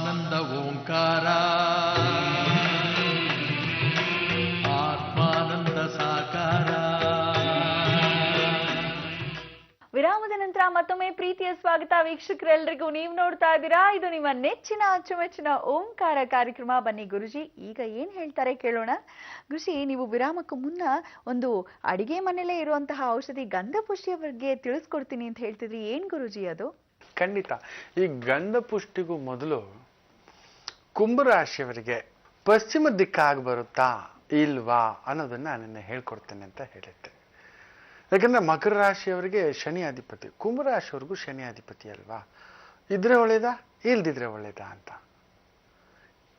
ಆನಂದ ಓಂಕಾರ ಆತ್ಮಾನಂದ ಸಾಕಾರ. ವಿರಾಮದ ನಂತರ ಮತ್ತೊಮ್ಮೆ ಪ್ರೀತಿಯ ಸ್ವಾಗತ ವೀಕ್ಷಕರೆಲ್ಲರಿಗೂ. ನೀವು ನೋಡ್ತಾ ಇದ್ದೀರಾ, ಇದು ನಿಮ್ಮ ನೆಚ್ಚಿನ ಅಚ್ಚುಮೆಚ್ಚಿನ ಓಂಕಾರ ಕಾರ್ಯಕ್ರಮ. ಬನ್ನಿ ಗುರುಜಿ ಈಗ ಏನ್ ಹೇಳ್ತಾರೆ ಕೇಳೋಣ. ಗುರುಜಿ, ನೀವು ವಿರಾಮಕ್ಕೂ ಮುನ್ನ ಒಂದು ಅಡಿಗೆ ಮನೆಯಲ್ಲೇ ಇರುವಂತಹ ಔಷಧಿ ಗಂಧಪುಷ್ಟಿಯ ಬಗ್ಗೆ ತಿಳಿಸ್ಕೊಡ್ತೀನಿ ಅಂತ ಹೇಳ್ತಿದ್ರಿ. ಏನ್ ಗುರುಜಿ ಅದು? ಖಂಡಿತ. ಈ ಗಂಧಪುಷ್ಟಿಗೂ ಮೊದಲು ಕುಂಭರಾಶಿಯವರಿಗೆ ಪಶ್ಚಿಮ ದಿಕ್ಕಾಗಿ ಬರುತ್ತಾ ಇಲ್ವಾ ಅನ್ನೋದನ್ನ ನಾನು ಹೇಳ್ಕೊಡ್ತೇನೆ ಅಂತ ಹೇಳಿದ್ದೆ. ಯಾಕಂದ್ರೆ ಮಕರ ರಾಶಿಯವರಿಗೆ ಶನಿ ಅಧಿಪತಿ, ಕುಂಭರಾಶಿಯವ್ರಿಗೂ ಶನಿ ಅಧಿಪತಿ ಅಲ್ವಾ. ಇದ್ರೆ ಒಳ್ಳೇದಾ ಇಲ್ದಿದ್ರೆ ಒಳ್ಳೇದಾ ಅಂತ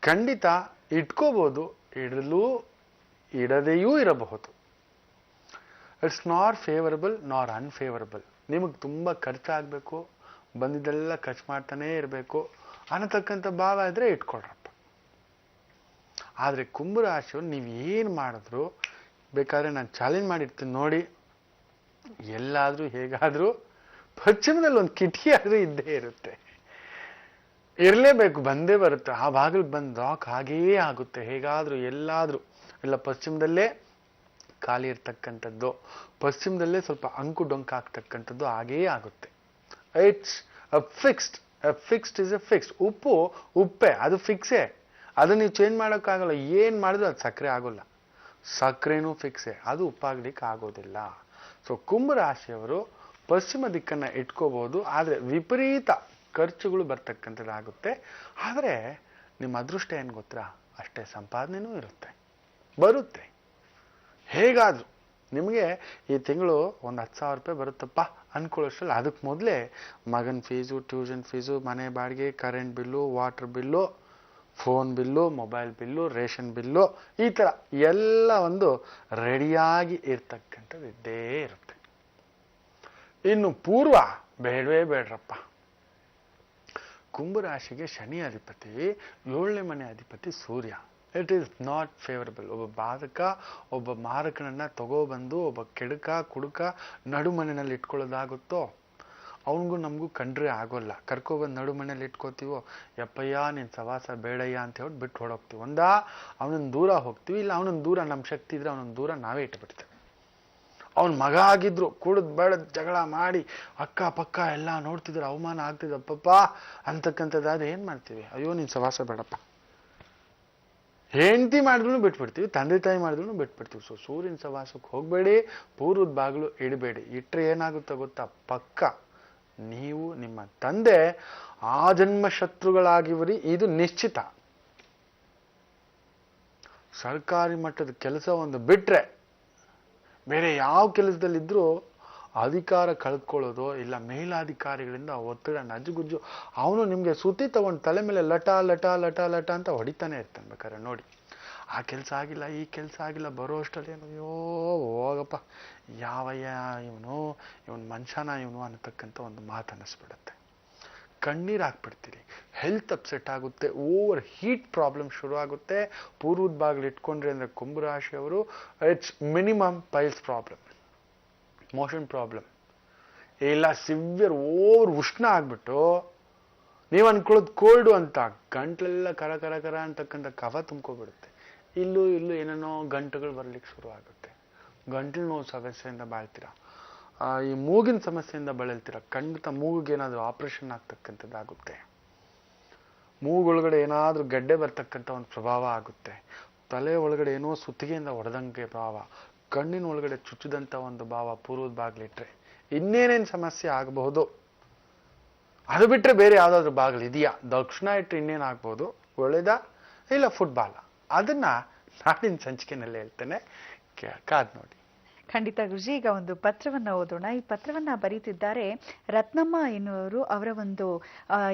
ಖಂಡಿತ ಇಟ್ಕೋಬಹುದು, ಇಡದೆಯೂ ಇರಬಹುದು. ಇಟ್ಸ್ ನಾಟ್ ಫೇವರಬಲ್ ನಾರ್ ಅನ್ಫೇವರಬಲ್. ನಿಮಗೆ ತುಂಬಾ ಖರ್ಚಾಗಬೇಕು, ಬಂದಿದ್ದೆಲ್ಲ ಖರ್ಚು ಮಾಡ್ತಾನೇ ಇರಬೇಕು ಅನ್ನತಕ್ಕಂಥ ಭಾವ ಇದ್ರೆ ಇಟ್ಕೊಳ್ರಪ್ಪ. ಆದ್ರೆ ಕುಂಭರಾಶಿಯವ್ರು ನೀವು ಏನು ಮಾಡಿದ್ರು ಬೇಕಾದ್ರೆ ನಾನು ಚಾಲೆಂಜ್ ಮಾಡಿರ್ತೀನಿ ನೋಡಿ, ಎಲ್ಲಾದ್ರೂ ಹೇಗಾದ್ರೂ ಪಶ್ಚಿಮದಲ್ಲಿ ಒಂದು ಕಿಟಕಿ ಆದ್ರೂ ಇದ್ದೇ ಇರುತ್ತೆ, ಇರಲೇಬೇಕು, ಬಂದೇ ಬರುತ್ತೆ. ಆ ಬಾಗಿಲು ಬಂದು ಲಾಕ್ ಹಾಗೇ ಆಗುತ್ತೆ. ಹೇಗಾದ್ರೂ ಎಲ್ಲಾದ್ರೂ ಇಲ್ಲ ಪಶ್ಚಿಮದಲ್ಲೇ ಖಾಲಿ ಇರ್ತಕ್ಕಂಥದ್ದು, ಪಶ್ಚಿಮದಲ್ಲೇ ಸ್ವಲ್ಪ ಅಂಕು ಡೊಂಕು ಆಗ್ತಕ್ಕಂಥದ್ದು ಹಾಗೇ ಆಗುತ್ತೆ. It's fixed is A fixed. ಉಪ್ಪು ಉಪ್ಪೆ, ಅದು ಫಿಕ್ಸೇ, ಅದನ್ನ ನೀವು ಚೇಂಜ್ ಮಾಡೋಕ್ಕಾಗಲ್ಲ. ಏನ್ ಮಾಡಿದ್ರು ಅದು ಸಕ್ಕರೆ ಆಗೋಲ್ಲ, ಸಕ್ಕರೆನೂ ಫಿಕ್ಸೇ, ಅದು ಉಪ್ಪಾಗ್ಲಿಕ್ಕೆ ಆಗೋದಿಲ್ಲ. ಸೊ ಕುಂಭರಾಶಿಯವರು ಪಶ್ಚಿಮ ದಿಕ್ಕನ್ನ ಇಟ್ಕೋಬಹುದು, ಆದ್ರೆ ವಿಪರೀತ ಖರ್ಚುಗಳು ಬರ್ತಕ್ಕಂಥದ್ದಾಗುತ್ತೆ. ಆದ್ರೆ ನಿಮ್ಮ ಅದೃಷ್ಟ ಏನ್ ಗೊತ್ತಾ, ಅಷ್ಟೇ ಸಂಪಾದನೆನೂ ಇರುತ್ತೆ, ಬರುತ್ತೆ. ಹೇಗಾದ್ರೂ ನಿಮಗೆ ಈ ತಿಂಗಳು ಒಂದು 10,000 ರೂಪಾಯಿ ಬರುತ್ತಪ್ಪ ಅನ್ಕೊಳ್ಳೋಷ್ಟಲ್ಲ, ಅದಕ್ಕೆ ಮೊದಲೇ ಮಗನ ಫೀಸು, ಟ್ಯೂಷನ್ ಫೀಸು, ಮನೆ ಬಾಡಿಗೆ, current bill, water bill, phone bill, mobile bill, ration bill, ಈ ತರ ಎಲ್ಲ ಒಂದು ರೆಡಿಯಾಗಿ ಇರ್ತಕ್ಕಂಥದ್ದು ಇದ್ದೇ ಇರುತ್ತೆ. ಇನ್ನು ಪೂರ್ವ ಬೇಡವೇ ಬೇಡ್ರಪ್ಪ. ಕುಂಭರಾಶಿಗೆ ಶನಿ ಅಧಿಪತಿ, 7ನೇ ಮನೆ ಅಧಿಪತಿ ಸೂರ್ಯ. It is not favourable. ಒಬ್ಬ ಬಾಧಕ ಒಬ್ಬ ಮಾರಕನನ್ನ ತಗೋಬಂದು ಒಬ್ಬ ಕೆಡುಕ ಕುಡುಕ ನಡುಮನೆಯಲ್ಲಿ ಇಟ್ಕೊಳ್ಳೋದಾಗುತ್ತೋ, ಅವನಿಗೂ ನಮಗೂ ಕಂಡ್ರೆ ಆಗೋಲ್ಲ. ಕರ್ಕೊಬಂದು ನಡುಮನೇಲಿ ಇಟ್ಕೋತೀವೋ, ಯಪ್ಪಯ್ಯ ನಿನ್ ಸವಾಸ ಬೇಡಯ್ಯ ಅಂತ ಹೇಳಿ ಬಿಟ್ಟು ಹೊಡೋಗ್ತೀವಿ. ಒಂದಾ ಅವನನ್ನ ದೂರ ಹೋಗ್ತೀವಿ, ಇಲ್ಲ ಅವನನ್ನ ದೂರ ನಮ್ಮ ಶಕ್ತಿ ಇದ್ರೆ ಅವನನ್ನ ದೂರ ನಾವೇ ಇಟ್ಬಿಡ್ತೇವೆ. ಅವನ ಮಗ ಆಗಿದ್ರು ಕುಡಿದ್ ಬೆಳೆದ್ ಜಗಳ ಮಾಡಿ ಅಕ್ಕ ಪಕ್ಕ ಎಲ್ಲ ನೋಡ್ತಿದ್ರು, ಅವಮಾನ ಆಗ್ತಿದ್ದಪ್ಪಪ್ಪ ಅಂತಕ್ಕಂಥದ್ದಾದ್ರೆ ಏನ್ ಮಾಡ್ತೀವಿ, ಅಯ್ಯೋ ನಿನ್ ಸವಾಸ ಬೇಡಪ್ಪ. ಹೆಂಡತಿ ಮಾಡಿದ್ರು ಬಿಟ್ಬಿಡ್ತೀವಿ, ತಂದೆ ತಾಯಿ ಮಾಡಿದ್ರು ಬಿಟ್ಬಿಡ್ತೀವಿ. ಸೊ ಸೂರ್ಯನ ಸವಾಸಕ್ಕೆ ಹೋಗ್ಬೇಡಿ, ಪೂರ್ವದ ಬಾಗಿಲು ಇಡಬೇಡಿ. ಇಟ್ರೆ ಏನಾಗುತ್ತೋ ಗೊತ್ತಾ, ಪಕ್ಕ ನೀವು ನಿಮ್ಮ ತಂದೆ ಆಜನ್ಮ ಶತ್ರುಗಳಾಗಿವರಿ, ಇದು ನಿಶ್ಚಿತ. ಸರ್ಕಾರಿ ಮಟ್ಟದ ಕೆಲಸ ಒಂದು ಬಿಟ್ರೆ ಬೇರೆ ಯಾವ ಕೆಲಸದಲ್ಲಿದ್ರೂ ಅಧಿಕಾರ ಕಳ್ಕೊಳ್ಳೋದು, ಇಲ್ಲ ಮೇಲಾಧಿಕಾರಿಗಳಿಂದ ಒತ್ತಡ ನಜ್ಜುಗುಜ್ಜು, ಅವನು ನಿಮ್ಗೆ ಸುತ್ತಿ ತಗೊಂಡು ತಲೆ ಮೇಲೆ ಲಟ ಲಟ ಲಟ ಲಟ ಅಂತ ಹೊಡಿತಾನೆ ಇರ್ತಾನೆ. ಬೇಕಾದ್ರೆ ನೋಡಿ, ಆ ಕೆಲಸ ಆಗಿಲ್ಲ ಈ ಕೆಲಸ ಆಗಿಲ್ಲ, ಬರೋ ಅಷ್ಟರಲ್ಲಿ ಅಯ್ಯೋ ಹೋಗಪ್ಪ ಯಾವಯ್ಯ ಇವನು ಮನುಷ್ಯನ ಇವನು ಅನ್ನತಕ್ಕಂಥ ಒಂದು ಮಾತು ಅನ್ನಿಸ್ಬಿಡುತ್ತೆ. ಕಣ್ಣೀರು ಹಾಕ್ಬಿಡ್ತೀರಿ, ಹೆಲ್ತ್ ಅಪ್ಸೆಟ್ ಆಗುತ್ತೆ, ಓವರ್ ಹೀಟ್ ಪ್ರಾಬ್ಲಮ್ ಶುರು ಆಗುತ್ತೆ. ಪೂರ್ವದ ಬಾಗಿಲು ಇಟ್ಕೊಂಡ್ರಿ ಅಂದ್ರೆ ಕುಂಭರಾಶಿಯವರು it's minimum piles problem, motion problem, ಇಲ್ಲ ಸಿವಿಯರ್ ಓವರ್ ಉಷ್ಣ ಆಗ್ಬಿಟ್ಟು ನೀವು ಅನ್ಕೊಳ್ಳೋದು ಕೋಲ್ಡು ಅಂತ ಗಂಟ್ಲೆಲ್ಲ ಕರ ಕರ ಕರ ಅಂತಕ್ಕಂಥ ಕಫ ತುಂಬ್ಕೊಬಿಡುತ್ತೆ. ಇಲ್ಲೂ ಏನೇನೋ ಗಂಟುಗಳು ಬರ್ಲಿಕ್ಕೆ ಶುರು ಆಗುತ್ತೆ. ಗಂಟ್ಲು ನೋವು ಸಮಸ್ಯೆಯಿಂದ ಬಾಳ್ತೀರಾ, ಈ ಮೂಗಿನ ಸಮಸ್ಯೆಯಿಂದ ಬಳಲ್ತೀರಾ. ಖಂಡಿತ ಮೂಗಿಗೆ ಏನಾದ್ರು ಆಪರೇಷನ್ ಆಗ್ತಕ್ಕಂಥದ್ದಾಗುತ್ತೆ. ಮೂಗೊಳಗಡೆ ಏನಾದ್ರೂ ಗಡ್ಡೆ ಬರ್ತಕ್ಕಂಥ ಒಂದು ಪ್ರಭಾವ ಆಗುತ್ತೆ. ತಲೆ ಒಳಗಡೆ ಏನೋ ಸುತ್ತಿಗೆಯಿಂದ ಹೊಡೆದಂಗೆ ಭಾವ, ಕಣ್ಣಿನ ಒಳಗಡೆ ಚುಚ್ಚಿದಂಥ ಒಂದು ಭಾವ ಪೂರ್ವದ ಬಾಗಿಲಿಟ್ರೆ. ಇನ್ನೇನೇನು ಸಮಸ್ಯೆ ಆಗಬಹುದು, ಅದು ಬಿಟ್ರೆ ಬೇರೆ ಯಾವ್ದಾದ್ರು ಬಾಗಿಲು ಇದೆಯಾ? ದಕ್ಷಿಣ ಇಟ್ಟರೆ ಇನ್ನೇನು ಆಗ್ಬೋದು, ಒಳ್ಳೇದಾ ಇಲ್ಲ ಫುಟ್ಬಾಲ್? ಅದನ್ನ ನಾಡಿನ ಸಂಚಿಕೆನಲ್ಲಿ ಹೇಳ್ತೇನೆ, ಕಾದ್ ನೋಡಿ. ಖಂಡಿತ ಗುರುಜಿ. ಈಗ ಒಂದು ಪತ್ರವನ್ನ ಓದೋಣ. ಈ ಪತ್ರವನ್ನ ಬರೀತಿದ್ದಾರೆ ರತ್ನಮ್ಮ ಎನ್ನುವರು. ಅವರ ಒಂದು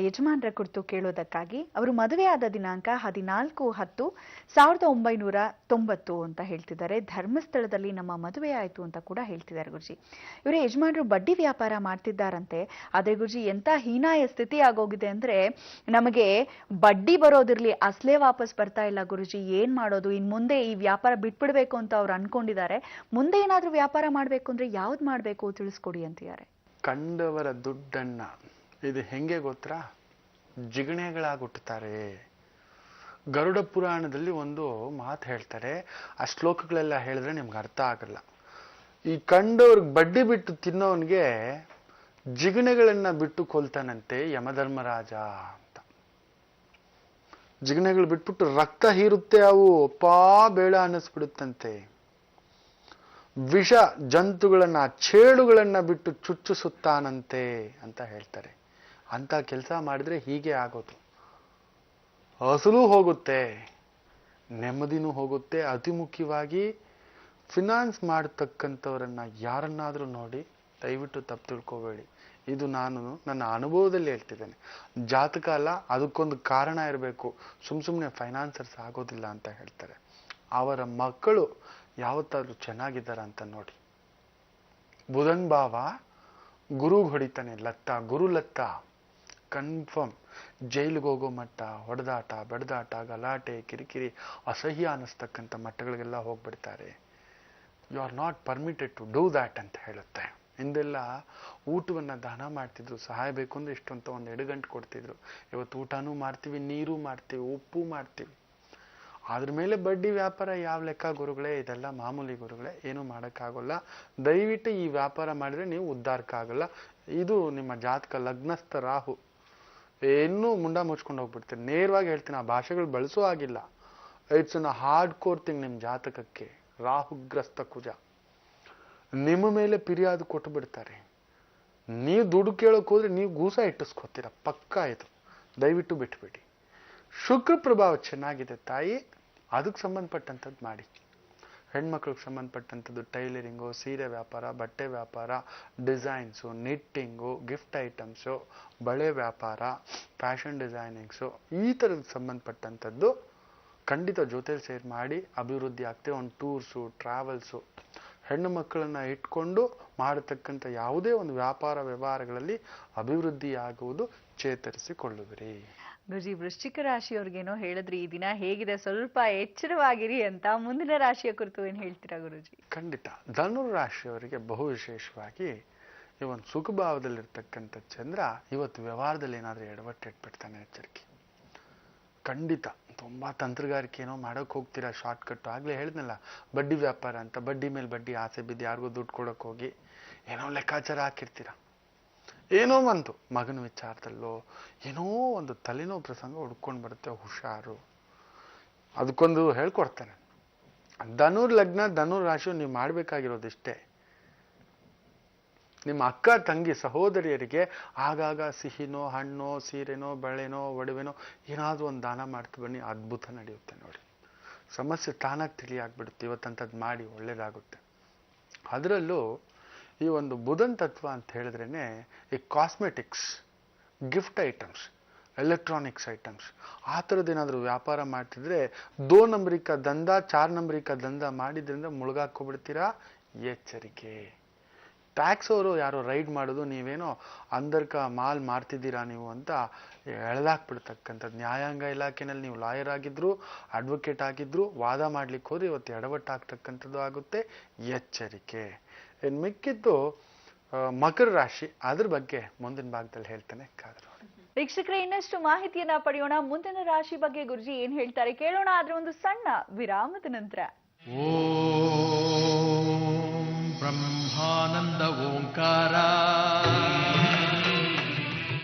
ಯಜಮಾನರ ಕುರಿತು ಕೇಳೋದಕ್ಕಾಗಿ, ಅವರು ಮದುವೆಯಾದ ದಿನಾಂಕ 14/10/1990 ಅಂತ ಹೇಳ್ತಿದ್ದಾರೆ. ಧರ್ಮಸ್ಥಳದಲ್ಲಿ ನಮ್ಮ ಮದುವೆ ಆಯಿತು ಅಂತ ಕೂಡ ಹೇಳ್ತಿದ್ದಾರೆ ಗುರುಜಿ. ಇವರ ಯಜಮಾನರು ಬಡ್ಡಿ ವ್ಯಾಪಾರ ಮಾಡ್ತಿದ್ದಾರಂತೆ. ಆದ್ರೆ ಗುರುಜಿ ಎಂತ ಹೀನಾಯ ಸ್ಥಿತಿ ಆಗೋಗಿದೆ ಅಂದ್ರೆ, ನಮಗೆ ಬಡ್ಡಿ ಬರೋದಿರ್ಲಿ, ಅಸಲೇ ವಾಪಸ್ ಬರ್ತಾ ಇಲ್ಲ ಗುರುಜಿ. ಏನ್ ಮಾಡೋದು? ಇನ್ ಮುಂದೆ ಈ ವ್ಯಾಪಾರ ಬಿಟ್ಬಿಡ್ಬೇಕು ಅಂತ ಅವ್ರು ಅನ್ಕೊಂಡಿದ್ದಾರೆ. ಮುಂದೆ ಏನಾದ್ರೂ ವ್ಯಾಪಾರ ಮಾಡ್ಬೇಕು ಅಂದ್ರೆ ಯಾವ್ದು ಮಾಡ್ಬೇಕು ತಿಳಿಸ್ಕೊಡಿ ಅಂತಿದ್ದಾರೆ. ಕಂಡವರ ದುಡ್ಡನ್ನ ಇದು ಹೆಂಗೆ ಗೊತ್ತಾ, ಜಿಗಣೆಗಳಾಗುತ್ತಾರೆ. ಗರುಡ ಪುರಾಣದಲ್ಲಿ ಒಂದು ಮಾತು ಹೇಳ್ತಾರೆ, ಆ ಶ್ಲೋಕಗಳೆಲ್ಲ ಹೇಳಿದ್ರೆ ನಿಮ್ಗೆ ಅರ್ಥ ಆಗಲ್ಲ. ಈ ಕಂಡವ್ರಿಗೆ ಬಡ್ಡಿ ಬಿಟ್ಟು ತಿನ್ನೋನ್ಗೆ ಜಿಗಣೆಗಳನ್ನ ಬಿಟ್ಟು ಕೊಲ್ತಾನಂತೆ ಯಮಧರ್ಮರಾಜ ಅಂತ. ಜಿಗಣೆಗಳು ಬಿಟ್ಬಿಟ್ಟು ರಕ್ತ ಹೀರುತ್ತೆ, ಅವು ಅಪ್ಪಾ ಬೇಡ ಅನ್ನಿಸ್ಬಿಡುತ್ತಂತೆ. ವಿಷ ಜಂತುಗಳನ್ನ ಚೇಳುಗಳನ್ನ ಬಿಟ್ಟು ಚುಚ್ಚಿಸುತ್ತಾನಂತೆ ಅಂತ ಹೇಳ್ತಾರೆ. ಅಂತ ಕೆಲಸ ಮಾಡಿದ್ರೆ ಹೀಗೆ ಆಗೋದು. ಅಸಲು ಹೋಗುತ್ತೆ, ನೆಮ್ಮದಿನೂ ಹೋಗುತ್ತೆ. ಅತಿ ಮುಖ್ಯವಾಗಿ ಫಿನಾನ್ಸ್ ಮಾಡತಕ್ಕಂಥವ್ರನ್ನ ಯಾರನ್ನಾದ್ರೂ ನೋಡಿ ದಯವಿಟ್ಟು ತಪ್ಪು ತಿಳ್ಕೋಬೇಡಿ. ಇದು ನಾನು ನನ್ನ ಅನುಭವದಲ್ಲಿ ಹೇಳ್ತಿದ್ದೇನೆ. ಜಾತಕ ಅಲ್ಲ, ಅದಕ್ಕೊಂದು ಕಾರಣ ಇರಬೇಕು. ಸುಮ್ಮನೆ ಫೈನಾನ್ಸರ್ಸ್ ಆಗೋದಿಲ್ಲ ಅಂತ ಹೇಳ್ತಾರೆ. ಅವರ ಮಕ್ಕಳು ಯಾವತ್ತಾದ್ರೂ ಚೆನ್ನಾಗಿದ್ದಾರ ಅಂತ ನೋಡಿ. ಬುಧನ್ ಭಾವ ಗುರುಗ್ ಹೊಡಿತಾನೆ ಲತ್ತ, ಗುರು ಲತ್ತ ಕನ್ಫರ್ಮ್. ಜೈಲಿಗೆ ಹೋಗೋ ಮಟ್ಟ, ಹೊಡೆದಾಟ, ಬಡದಾಟ, ಗಲಾಟೆ, ಕಿರಿಕಿರಿ, ಅಸಹ್ಯ ಅನ್ನಿಸ್ತಕ್ಕಂಥ ಮಟ್ಟಗಳಿಗೆಲ್ಲ ಹೋಗ್ಬಿಡ್ತಾರೆ. You are not permitted to do that ಅಂತ ಹೇಳುತ್ತೆ. ಹಿಂದೆಲ್ಲ ಊಟವನ್ನ ದಾನ ಮಾಡ್ತಿದ್ರು. ಸಹಾಯ ಬೇಕು ಅಂದ್ರೆ ಇಷ್ಟು ಅಂತ ಒಂದು 2 ಗಂಟೆ ಕೊಡ್ತಿದ್ರು. ಇವತ್ತು ಊಟನೂ ಮಾಡ್ತೀವಿ, ನೀರು ಮಾಡ್ತೀವಿ, ಉಪ್ಪು ಮಾಡ್ತೀವಿ. ಅದ್ರ ಮೇಲೆ ಬಡ್ಡಿ ವ್ಯಾಪಾರ ಯಾವ ಲೆಕ್ಕ ಗುರುಗಳೇ? ಇದೆಲ್ಲ ಮಾಮೂಲಿ ಗುರುಗಳೇ, ಏನು ಮಾಡೋಕ್ಕಾಗಲ್ಲ. ದಯವಿಟ್ಟು ಈ ವ್ಯಾಪಾರ ಮಾಡಿದ್ರೆ ನೀವು ಉದ್ಧಾರಕ್ಕಾಗಲ್ಲ. ಇದು ನಿಮ್ಮ ಜಾತಕ ಲಗ್ನಸ್ಥ ರಾಹು. ಇನ್ನೂ ಮುಂಡ ಮುಚ್ಕೊಂಡು ಹೋಗ್ಬಿಡ್ತೀರಿ. ನೇರವಾಗಿ ಹೇಳ್ತೀನಿ, ಆ ಭಾಷೆಗಳು ಬಳಸೋ ಆಗಿಲ್ಲ. It's an hard core thing. ನಿಮ್ಮ ಜಾತಕಕ್ಕೆ ರಾಹುಗ್ರಸ್ತ ಕುಜ ನಿಮ್ಮ ಮೇಲೆ ಪಿರಿಯಾದು ಕೊಟ್ಟು ಬಿಡ್ತಾರೆ. ನೀವು ದುಡ್ಡು ಕೇಳೋಕೆ ಹೋದ್ರೆ ನೀವು ಗೂಸ ಇಟ್ಟಿಸ್ಕೊತೀರ, ಪಕ್ಕ ಇದು. ದಯವಿಟ್ಟು ಬಿಟ್ಬಿಡಿ. ಶುಕ್ರ ಪ್ರಭಾವ ಚೆನ್ನಾಗಿದೆ ತಾಯಿ, ಅದಕ್ಕೆ ಸಂಬಂಧಪಟ್ಟಂಥದ್ದು ಮಾಡಿ. ಹೆಣ್ಮಕ್ಳಿಗೆ ಸಂಬಂಧಪಟ್ಟಂಥದ್ದು ಟೈಲರಿಂಗು, ಸೀರೆ ವ್ಯಾಪಾರ, ಬಟ್ಟೆ ವ್ಯಾಪಾರ, ಡಿಸೈನ್ಸು, ನಿಟ್ಟಿಂಗು, ಗಿಫ್ಟ್ ಐಟಮ್ಸು, ಬಳೆ ವ್ಯಾಪಾರ, ಫ್ಯಾಷನ್ ಡಿಸೈನಿಂಗ್ಸು, ಈ ಥರದ ಸಂಬಂಧಪಟ್ಟಂಥದ್ದು ಖಂಡಿತ ಜೊತೆಲಿ ಸೇರಿ ಮಾಡಿ ಅಭಿವೃದ್ಧಿ ಆಗ್ತದೆ. ಒಂದು ಟೂರ್ಸು, ಟ್ರಾವೆಲ್ಸು, ಹೆಣ್ಣು ಮಕ್ಕಳನ್ನ ಇಟ್ಕೊಂಡು ಮಾಡತಕ್ಕಂಥ ಯಾವುದೇ ಒಂದು ವ್ಯಾಪಾರ ವ್ಯವಹಾರಗಳಲ್ಲಿ ಅಭಿವೃದ್ಧಿ ಆಗುವುದು ಚೇತರಿಸಿಕೊಳ್ಳುವಿರಿ. ಗುರುಜಿ, ವೃಶ್ಚಿಕ ರಾಶಿಯವ್ರಿಗೇನೋ ಹೇಳಿದ್ರಿ ಈ ದಿನ ಹೇಗಿದೆ, ಸ್ವಲ್ಪ ಎಚ್ಚರವಾಗಿರಿ ಅಂತ. ಮುಂದಿನ ರಾಶಿಯ ಕುರಿತು ಏನ್ ಹೇಳ್ತೀರಾ ಗುರುಜಿ? ಖಂಡಿತ ಧನುರ್ ರಾಶಿಯವರಿಗೆ ಬಹು ವಿಶೇಷವಾಗಿ ಈ ಒಂದು ಸುಖಭಾವದಲ್ಲಿರ್ತಕ್ಕಂಥ ಚಂದ್ರ ಇವತ್ತು ವ್ಯವಹಾರದಲ್ಲಿ ಏನಾದ್ರೂ ಎಡವಟ್ಟಿಟ್ಬಿಡ್ತಾನೆ, ಎಚ್ಚರಿಕೆ. ಖಂಡಿತ ತುಂಬಾ ತಂತ್ರಗಾರಿಕೆ ಏನೋ ಮಾಡಕ್ ಹೋಗ್ತೀರಾ, ಶಾರ್ಟ್ ಕಟ್. ಆಗ್ಲೇ ಹೇಳಿದ್ನಲ್ಲ, ಬಡ್ಡಿ ವ್ಯಾಪಾರ ಅಂತ, ಬಡ್ಡಿ ಮೇಲೆ ಬಡ್ಡಿ ಆಸೆ ಬಿದ್ದು ಯಾರಿಗೂ ದುಡ್ಡು ಕೊಡಕ್ ಹೋಗಿ ಏನೋ ಲೆಕ್ಕಾಚಾರ ಹಾಕಿರ್ತೀರ. ಏನೋ ಒಂದು ಮಗನ ವಿಚಾರದಲ್ಲೋ ಏನೋ ಒಂದು ತಲೆನೋವು ಪ್ರಸಂಗ ಹುಡ್ಕೊಂಡು ಬರುತ್ತೆ. ಹುಷಾರು. ಅದಕ್ಕೊಂದು ಹೇಳ್ಕೊಡ್ತೇನೆ. ಧನುರ್ ಲಗ್ನ, ಧನುರ್ ರಾಶಿ ನೀವು ಮಾಡ್ಬೇಕಾಗಿರೋದಿಷ್ಟೇ. ನಿಮ್ಮ ಅಕ್ಕ ತಂಗಿ ಸಹೋದರಿಯರಿಗೆ ಆಗಾಗ ಸಿಹಿನೋ, ಹಣ್ಣೋ, ಸೀರೆನೋ, ಬಳೆನೋ, ಒಡವೆನೋ ಏನಾದ್ರೂ ಒಂದು ದಾನ ಮಾಡ್ತಾ ಬನ್ನಿ, ಅದ್ಭುತ ನಡೆಯುತ್ತೆ ನೋಡಿ. ಸಮಸ್ಯೆ ತಾನಾಗಿ ತಿಳಿಯಾಗ್ಬಿಡುತ್ತೆ. ಇವತ್ತಂಥದ್ದು ಮಾಡಿ, ಒಳ್ಳೇದಾಗುತ್ತೆ. ಅದರಲ್ಲೂ ಈ ಒಂದು ಬುಧನ್ ತತ್ವ ಅಂತ ಹೇಳಿದ್ರೇನೆ ಈ cosmetics, gift items, electronics items, ಆ ಥರದ್ದು ಏನಾದರೂ ವ್ಯಾಪಾರ ಮಾಡ್ತಿದ್ರೆ 2 ನಂಬರಿ ಕಾ ದಂಧ, 4 ನಂಬರಿ ಕಾ ದಂಧ ಮಾಡಿದ್ರಿಂದ ಮುಳುಗಾಕೋಬಿಡ್ತೀರಾ. ಎಚ್ಚರಿಕೆ. ಟ್ಯಾಕ್ಸ್ ಅವರು ಯಾರೋ ರೈಡ್ ಮಾಡೋದು, ನೀವೇನೋ ಅಂದರ್ಕ ಮಾಲ್ ಮಾರ್ತಿದ್ದೀರಾ ನೀವು ಅಂತ ಎಳೆದಾಕ್ಬಿಡ್ತಕ್ಕಂಥದ್ದು. ನ್ಯಾಯಾಂಗ ಇಲಾಖೆನಲ್ಲಿ ನೀವು ಲಾಯರ್ ಆಗಿದ್ರು, ಅಡ್ವೊಕೇಟ್ ಆಗಿದ್ರು, ವಾದ ಮಾಡ್ಲಿಕ್ಕೆ ಹೋದ್ರೆ ಇವತ್ತು ಎಡವಟ್ಟಾಗ್ತಕ್ಕಂಥದ್ದು ಆಗುತ್ತೆ. ಎಚ್ಚರಿಕೆ. ಇನ್ನು ಮಿಕ್ಕಿದ್ದು ಮಕರ ರಾಶಿ, ಅದ್ರ ಬಗ್ಗೆ ಮುಂದಿನ ಭಾಗದಲ್ಲಿ ಹೇಳ್ತೇನೆ, ಕಾದು ನೋಡಿ. ವೀಕ್ಷಕರೇ, ಇನ್ನಷ್ಟು ಮಾಹಿತಿಯನ್ನ ಪಡೆಯೋಣ. ಮುಂದಿನ ರಾಶಿ ಬಗ್ಗೆ ಗುರುಜಿ ಏನ್ ಹೇಳ್ತಾರೆ ಕೇಳೋಣ. ಆದ್ರೆ ಒಂದು ಸಣ್ಣ ವಿರಾಮದ ನಂತರ. ಓಂ ಬ್ರಹ್ಮಾನಂದ ಓಂಕಾರ